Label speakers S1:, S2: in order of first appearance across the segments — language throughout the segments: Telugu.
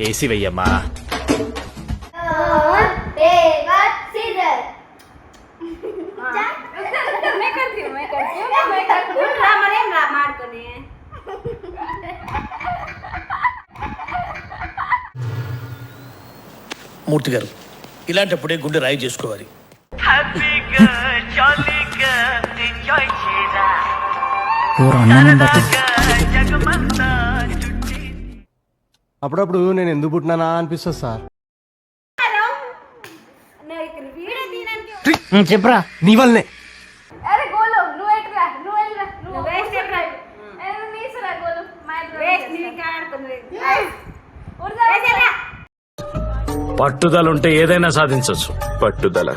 S1: ఏసీ వెయ్యమ్మా.
S2: మూర్తి గారు, ఇలాంటప్పుడే గుండె రాయి చేసుకోవాలి.
S3: అప్పుడప్పుడు నేను ఎందుకు పుట్టినానా అనిపిస్తుంది సార్.
S4: చెప్పరా
S3: నీ వల్లనే.
S1: పట్టుదల ఉంటే ఏదైనా సాధించవచ్చు. పట్టుదల.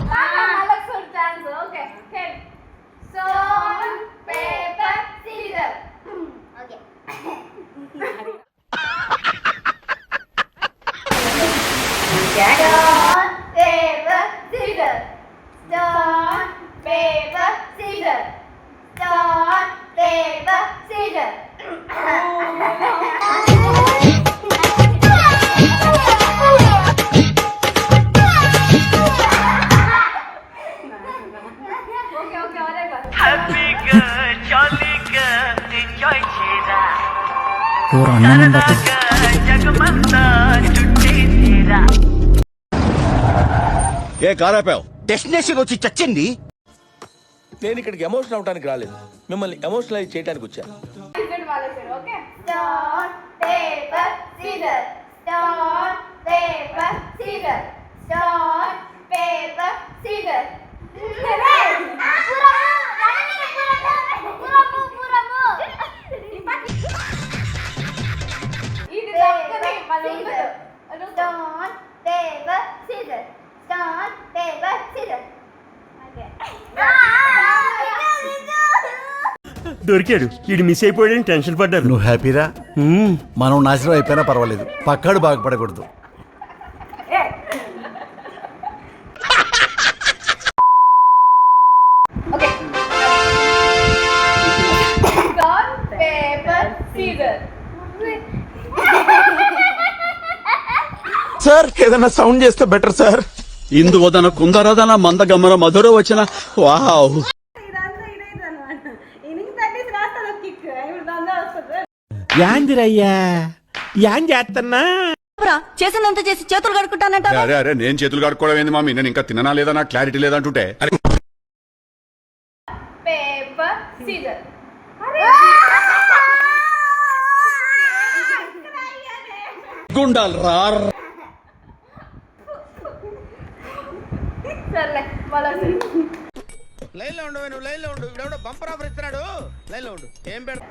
S5: ఏ కారాపావు డెస్టినేషన్ వచ్చి చచ్చింది.
S2: నేను ఇక్కడికి ఎమోషనల్ అవడానికి రాలేదు, మిమ్మల్ని ఎమోషనలైజ్ చేయడానికి వచ్చాను.
S6: దొరికాడు. ఇది మిస్ అయిపోయాడని టెన్షన్ పడ్డారు.
S7: నువ్వు హ్యాపీరా? మనం నాశనం అయిపోయినా పర్వాలేదు, పక్కాడు బాగుపడకూడదు.
S5: సార్ ఏదైనా సౌండ్ చేస్తే బెటర్ సార్. ఇందువదన కుందరదన మందగమన మధుర వచ్చిన వావ్.
S6: యాందిరయ్యా యాన్ చేస్తున్నా
S8: చేసినంత చేసి చేతులు కడుక్కుంటానంట.
S9: అరే అరే నేను చేతులు కడుక్కోవడం ఏంది మామీ, నేను ఇంకా తిననా లేదా నాకు క్లారిటీ లేదంటుంటే.
S5: గుండాలు రా. లైన్ లో ఉండు, నువ్వు లైన్ లో ఉండు. ఇప్పుడు బంపర్ ఆఫర్ ఇస్తున్నాడు, లైన్ లో ఉండు. ఏం పెడతా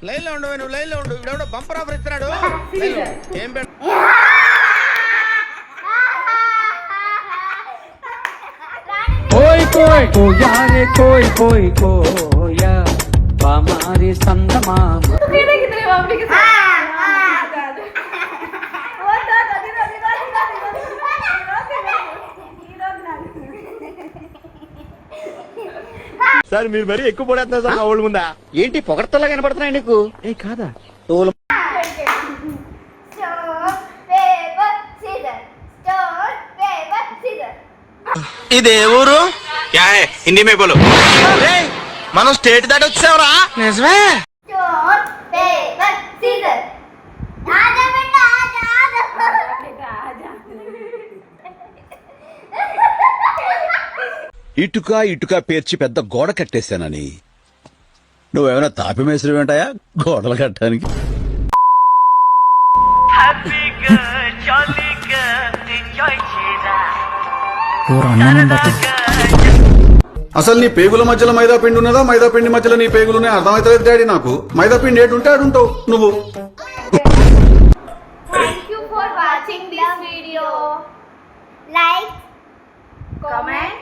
S5: లైన్ లో ఉండు, నువ్వు లైన్ లో ఉండు. ఇప్పుడు బంపర్ ఆఫర్ ఇస్తున్నాడు, ఏం పెడతా
S4: कोई कोया रे कोई कोई कोया हमारे संदमाम
S3: సార్ మీరు మరీ ఎక్కువ పడేస్తున్నారు సార్. ఓల్డ్ ముందా
S5: ఏంటి పొగడతలా కనపడుతున్నాయి నీకు?
S3: ఏ కాదా?
S5: ఇదే ఊరు? హిందీ మే బోలో. మనం స్టేట్ దాటి వచ్చావురా. నిజమే.
S9: ఇటుక ఇటుక పేర్చి పెద్ద గోడ కట్టేశానని నువ్వేమైనా తాపి మేసరి ఉంటాయా గోడలు కట్టడానికి? అసలు నీ పేగుల మధ్యలో మైదా పిండి ఉన్నదా, మైదా పిండి మధ్యలో నీ పేగులునే అర్థమవుతలేదు డాడీ నాకు. మైదా పిండి ఏటుంటే ఆడుంటావు నువ్వు.
S8: Thank you for watching this video. Like,
S10: comment